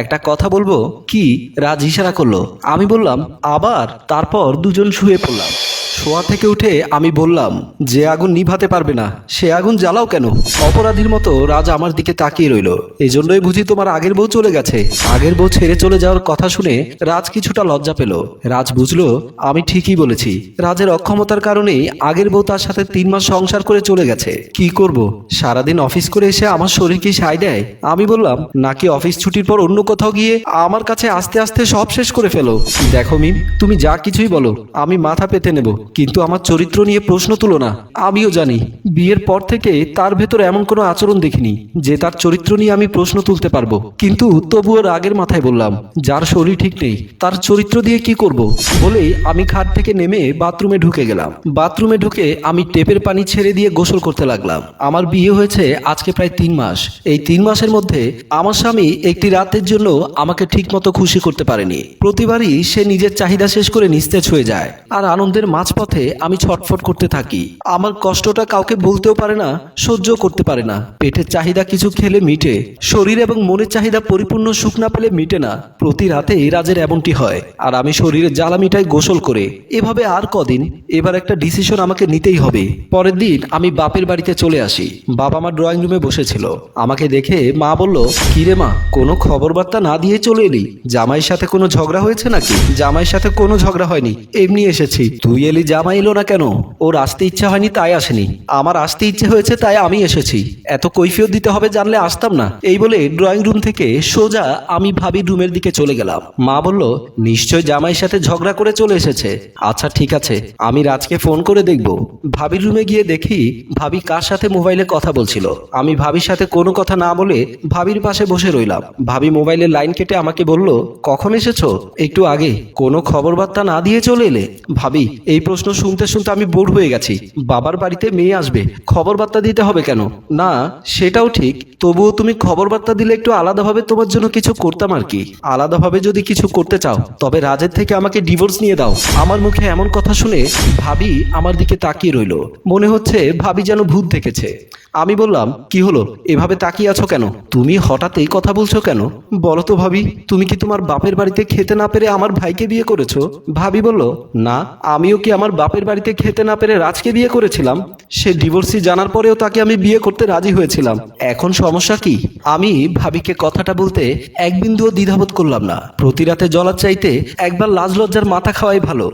একটা কথা বলবো কি? রাজ ইশারা করলো। আমি বললাম আবার। তারপর দুজন শুয়ে পড়লাম। শোয়া থেকে উঠে আমি বললাম, যে আগুন নিভাতে পারবে না সে আগুন জ্বালাও কেন? অপরাধীর মতো রাজ আমার দিকে তাকিয়ে রইল। এই জন্যই বুঝি তোমার আগের বউ চলে গেছে? আগের বউ ছেড়ে চলে যাওয়ার কথা শুনে রাজ কিছুটা লজ্জা পেল। রাজ বুঝলো আমি ঠিকই বলেছি। রাজের অক্ষমতার কারণেই আগের বউ তার সাথে 3 মাস সংসার করে চলে গেছে। কি করব? সারাদিন অফিস করে এসে আমার শরীর কি সায় দেয়? আমি বললাম, নাকি অফিস ছুটির পর অন্য কোথাও গিয়ে আমার কাছে আস্তে আস্তে সব শেষ করে ফেলো। দেখো মিম, তুমি যা কিছুই বলো আমি মাথা পেতে নেব, কিন্তু আমার চরিত্র নিয়ে প্রশ্ন তুলো না। আমিও জানি বিয়ের পর থেকে তার ভেতর এমন কোনো আচরণ দেখিনি যে তার চরিত্র নিয়ে আমি প্রশ্ন তুলতে পারবো, কিন্তু তবুও রাগের মাথায় বললাম, যার শরীর ঠিক নেই তার চরিত্র দিয়ে কি করব? বলেই আমি খাট থেকে নেমে বাথরুমে ঢুকে গেলাম। বাথরুমে ঢুকে আমি টেপের পানি ছেড়ে দিয়ে গোসল করতে লাগলাম। আমার বিয়ে হয়েছে আজকে প্রায় 3 মাস। এই 3 মাসের মধ্যে আমার স্বামী একটি রাতের জন্য আমাকে ঠিক মতো খুশি করতে পারেনি। প্রতিবারই সে নিজের চাহিদা শেষ করে নিস্তেজ হয়ে যায়, আর আনন্দের মাঝপথে আমি ছটফট করতে থাকি। আমার কষ্টটা কাউকে বলতেও পারে না, সহ্য করতে পারে না। পেটের চাহিদা কিছু খেলে মিটে, শরীর এবং মনের চাহিদা পরিপূর্ণ সুখ না পেলে মিটে না। প্রতি রাতে রাজের এমনটি হয়, আর আমি শরীরে জ্বালা মিটাই গোসল করে। এভাবে আর কদিন? এবার একটা ডিসিশন আমাকে নিতেই হবে। পরের দিন আমি বাপের বাড়িতে চলে আসি। বাবা আমার ড্রয়িং রুমে বসেছিল। আমাকে দেখে মা বলল, কিরে মা, কোনো খবর বার্তা না দিয়ে চলে এলি? জামাইয়ের সাথে কোনো ঝগড়া হয়েছে নাকি? জামাইয়ের সাথে কোনো ঝগড়া হয়নি, এমনি এসেছি। তুই এলি, জামাই এলো না কেন? ওর আসতে ইচ্ছা হয়নি তাই আসেনি, আমার আসতে ইচ্ছে হয়েছে তাই আমি এসেছি। এত কৈফিয়ত দিতে হবে জানলে আসতাম না। এই বলে ড্রয়িং রুম থেকে সোজা আমি ভাবি রুমের দিকে চলে গেলাম। মা বলল, নিশ্চয় জামাইয়ের সাথে ঝগড়া করে চলে এসেছে। আচ্ছা ঠিক আছে, আমি রাজকে ফোন করে দেখব। ভাবির রুমে গিয়ে দেখি ভাবি কার সাথে মোবাইলে কথা বলছিল। আমি ভাবির সাথে কোনো কথা না বলে ভাবির পাশে বসে রইলাম। ভাবি মোবাইলের লাইন কেটে আমাকে বলল, কখন এসেছো? একটু আগে। কোনো খবর বার্তা না দিয়ে চলে এলে? ভাবি, এই প্রশ্ন শুনতে শুনতে আমি বোর হয়ে গেছি। বাবার বাড়িতে মেয়ে আসবে, খবর বার্তা দিতে হবে কেন? না সেটাও ঠিক, তবুও তুমি খবর বার্তা দিলে একটু আলাদাভাবে তোমার জন্য কিছু করতাম আর কি। আলাদাভাবে যদি কিছু করতে চাও তবে রাজের থেকে আমাকে ডিভোর্স নিয়ে দাও। আমার মুখে এমন কথা শুনে ভাবি আমার দিকে তাকিয়ে রইল। মনে হচ্ছে ভাবি যেন ভূত দেখেছে। আমি বললাম, কি হলো, এভাবে তাকিয়ে আছো কেন? তুমি হঠাৎ এই কথা বলছো কেন? বলো তো ভাবি, তুমি কি তোমার বাপের বাড়িতে খেতে না পেরে আমার ভাইকে বিয়ে করেছো? ভাবি বলল, না, আমিও কি আমার বাপের বাড়িতে খেতে না পেরে রাজকে বিয়ে করেছিলাম? সে ডিভোর্সি জানার পরেও তাকে আমি বিয়ে করতে রাজি হয়েছিলাম। এখন সমস্যা কি? আমি ভাবিকে কথাটা বলতে এক বিন্দুও দ্বিধাবোধ করলাম না। প্রতি রাতে জ্বলার চাইতে একবার লাজ লজ্জার মাথা খাওয়াই ভালো।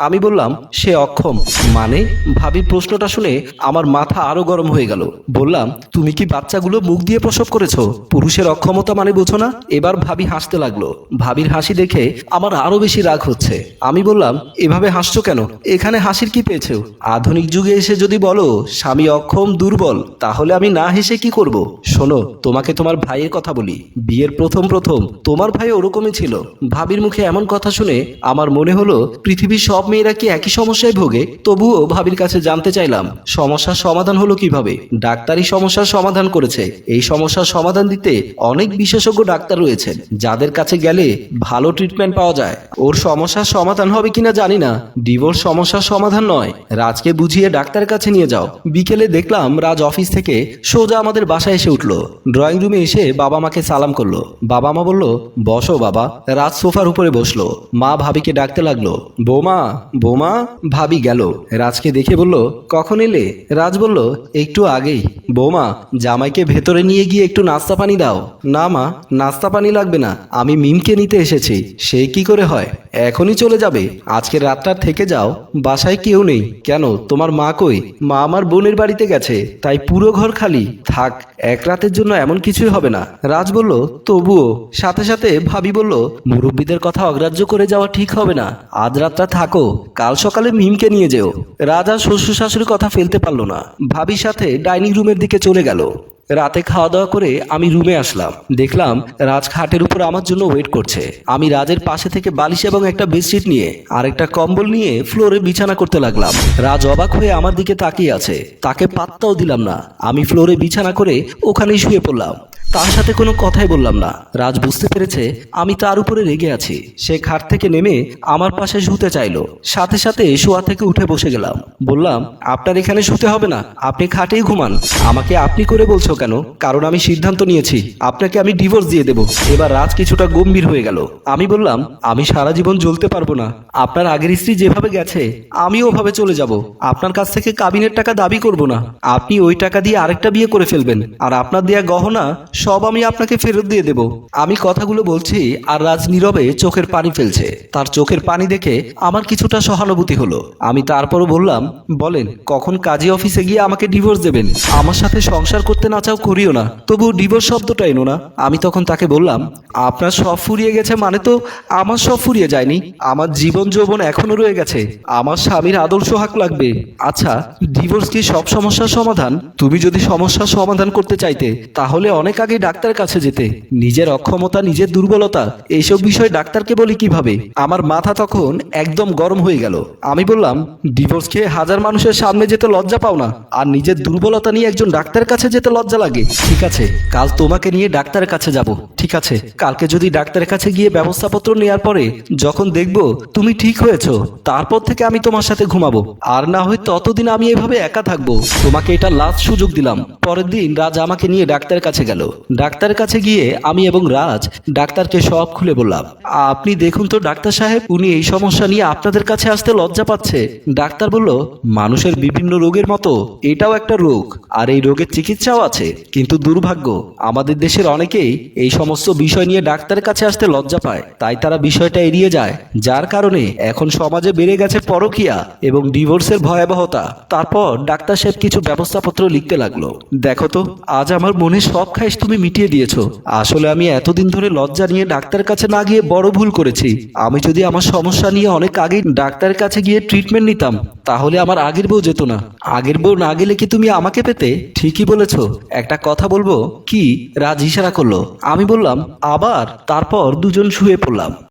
আমি বললাম, সে অক্ষম মানে? ভাবির প্রশ্নটা শুনে আমার মাথা আরো গরম হয়ে গেল। বললাম, তুমি কি বাচ্চাগুলো মুখ দিয়ে প্রসব করেছো? পুরুষের অক্ষমতা মানে বোঝো না? এবার ভাবি হাসতে লাগলো। ভাবির হাসি দেখে আমার আরো বেশি রাগ হচ্ছে। আমি বললাম, এভাবে হাসছো কেন? এখানে হাসির কি পেয়েছো? আধুনিক যুগে এসে যদি বলো স্বামী অক্ষম দুর্বল, তাহলে আমি না হেসে কি করব? শোনো, তোমাকে তোমার ভাইয়ের কথা বলি। বিয়ের প্রথম প্রথম তোমার ভাই ওরকমই ছিল। ভাবির মুখে এমন কথা শুনে আমার মনে হলো পৃথিবীর সব মেয়েরা কি একই সমস্যায় ভোগে? তবুও ভাবির কাছে জানতে চাইলাম, সমস্যার সমাধান হলো কিভাবে? ডাক্তারই সমস্যার সমাধান করেছে। এই সমস্যার সমাধান দিতে অনেক বিশেষজ্ঞ ডাক্তার রয়েছেন, যাদের কাছে গেলে ভালো ট্রিটমেন্ট পাওয়া যায়। ওর সমস্যার সমাধান হবে কিনা জানি না, ডিভোর্স সমস্যার সমাধান নয়। রাজকে বুঝিয়ে ডাক্তারের কাছে নিয়ে যাও। বিকেলে দেখলাম রাজ অফিস থেকে সোজা আমাদের বাসায় এসে উঠলো। ড্রয়িং রুমে এসে বাবা মাকে সালাম করলো। বাবা মা বলল, বসো বাবা। রাজ সোফার উপরে বসলো। মা ভাবিকে ডাকতে লাগলো, বৌমা বৌমা। ভাবি গেল। রাজকে দেখে বলল, কখন এলে? রাজ বলল, একটু আগেই। বৌমা, জামাইকে ভেতরে নিয়ে গিয়ে একটু নাস্তা পানি দাও। না মা, নাস্তা পানি লাগবে না, আমি মিমকে নিতে এসেছি। সে কি করে হয়? এখনই চলে যাবে? আজকের রাতটা থেকে যাও। বাসায় কেউ নেই। কেন, তোমার মা কই? মা আমার বোনের বাড়িতে গেছে, তাই পুরো ঘর খালি। থাক, এক রাতের জন্য এমন কিছুই হবে না। রাজ বলল, তবুও। সাথে সাথে ভাবি বলল, মুরব্বীদের কথা অগ্রাহ্য করে যাওয়া ঠিক হবে না। আজ রাতটা থাকো, কাল সকালে মিমকে নিয়ে যেও। রাজা শ্বশুর শাশুড়ির কথা ফেলতে পারলো না। ভাবির সাথে ডাইনিং রুমের দিকে চলে গেল। রাতে খাওয়া দাওয়া করে আমি রুমে আসলাম। দেখলাম রাজ খাটের উপর আমার জন্য ওয়েট করছে। আমি রাজের পাশে থেকে বালিশ এবং একটা বেডশিট নিয়ে আর একটা কম্বল নিয়ে ফ্লোরে বিছানা করতে লাগলাম। রাজ অবাক হয়ে আমার দিকে তাকিয়ে আছে। তাকে পাত্তাও দিলাম না। আমি ফ্লোরে বিছানা করে ওখানেই শুয়ে পড়লাম। তার সাথে কোনো কথাই বললাম না। রাজ বুঝতে পেরেছে আমি তার উপরে রেগে আছি। সে খাট থেকে নেমে আমার পাশে শুতে চাইলো। সাথে সাথে শোয়া থেকে উঠে বসে গেলাম। বললাম, আপনার এখানে শুতে হবে না, আপনি খাটেই ঘুমান। আমাকে আপনি করে বলছো কেন? কারণ আমি সিদ্ধান্ত নিয়েছি আপনাকে আমি ডিভোর্স দিয়ে দেব। এবার রাজ কিছুটা গম্ভীর হয়ে গেল। আমি বললাম, আমি সারা জীবন জ্বলতে পারবো না। আপনার আগের স্ত্রী যেভাবে গেছে আমিও ওভাবে চলে যাব। আপনার কাছ থেকে কাবিনের টাকা দাবি করব না। আপনি ওই টাকা দিয়ে আরেকটা বিয়ে করে ফেলবেন, আর আপনার দেয়া গহনা সব আমি আপনাকে ফেরত দিয়ে দেব। আমি কথাগুলো বলছি আর রাজ নীরবে চোখের পানি ফেলছে। তার চোখের পানি দেখে আমার কিছুটা সহানুভূতি হলো। আমি তারপরও বললাম, বলেন কখন কাজী অফিসে গিয়ে আমাকে ডিভোর্স দেবেন? আমার সাথে সংসার করতে না চাও করিও না, তবু ডিভোর্স শব্দটা এনো না। আমি তখন তাকে বললাম, আপনার সব ফুরিয়ে গেছে মানে তো আমার সব ফুরিয়ে যায়নি। আমার জীবন যৌবন এখনো রয়ে গেছে। আমার স্বামীর আদল সোহাগ লাগবে। আচ্ছা, ডিভোর্স কি সব সমস্যার সমাধান? তুমি যদি সমস্যার সমাধান করতে চাইতে তাহলে অনেক আগে ডাক্তারের কাছে যেতে। নিজের অক্ষমতা, নিজের দুর্বলতা এইসব বিষয় ডাক্তারকে বলি কিভাবে? আমার মাথা তখন একদম গরম হয়ে গেল। আমি বললাম, ডিভোর্স খেয়ে হাজার মানুষের সামনে যেতে লজ্জা পাও না, আর নিজের দুর্বলতা নিয়ে একজন ডাক্তারের কাছে যেতে লজ্জা লাগে? ঠিক আছে, কাল তোমাকে নিয়ে ডাক্তারের কাছে যাব। ঠিক আছে, কালকে যদি ডাক্তারের কাছে গিয়ে ব্যবস্থাপত্র নেওয়ার পরে যখন দেখব তুমি ঠিক হয়েছো, তারপর থেকে আমি তোমার সাথে ঘুমাবো। আর না হয় ততদিন আমি এভাবে একা থাকবো। তোমাকে এটা লাস্ট সুযোগ দিলাম। পরের দিন রাজ আমাকে নিয়ে ডাক্তারের কাছে গেল। ডাক্তারের কাছে গিয়ে আমি এবং রাজ ডাক্তারকে সব খুলে বললাম, আপনি দেখুন তো ডাক্তার সাহেব, উনি এই সমস্যা নিয়ে আপনাদের কাছে আসতে লজ্জা পাচ্ছে। ডাক্তার বলল, মানুষের বিভিন্ন রোগের মতো এটাও একটা রোগ, আর এই রোগের চিকিৎসাও আছে। কিন্তু দুর্ভাগ্য, আমাদের দেশের অনেকেই এই সমস্ত বিষয় নিয়ে ডাক্তারের কাছে আসতে লজ্জা পায়, তাই তারা বিষয়টা এড়িয়ে যায়। যার কারণে এখন সমাজে বেড়ে গেছে পরকীয়া এবং ডিভোর্সের ভয়াবহতা। তারপর ডাক্তার সাহেব কিছু ব্যবস্থাপত্র লিখতে লাগলো। দেখো তো, আজ আমার মনে সব খাইশ তুমি মিটিয়ে দিয়েছো। আসলে আমি এতদিন ধরে লজ্জা নিয়ে ডাক্তারের কাছে না গিয়ে বড় ভুল করেছি। আমি যদি আমার সমস্যা নিয়ে অনেক আগেই ডাক্তারের কাছে গিয়ে ট্রিটমেন্ট নিতাম তাহলে আমার আগের বউ যেত না। আগের বউ না গেলে কি তুমি আমাকে পেতে? ঠিকই বলেছো। একটা কথা বলবো কি? রাজ ইশারা করলো। আমি বললাম, আবার? তারপর দুজন শুয়ে পড়লাম।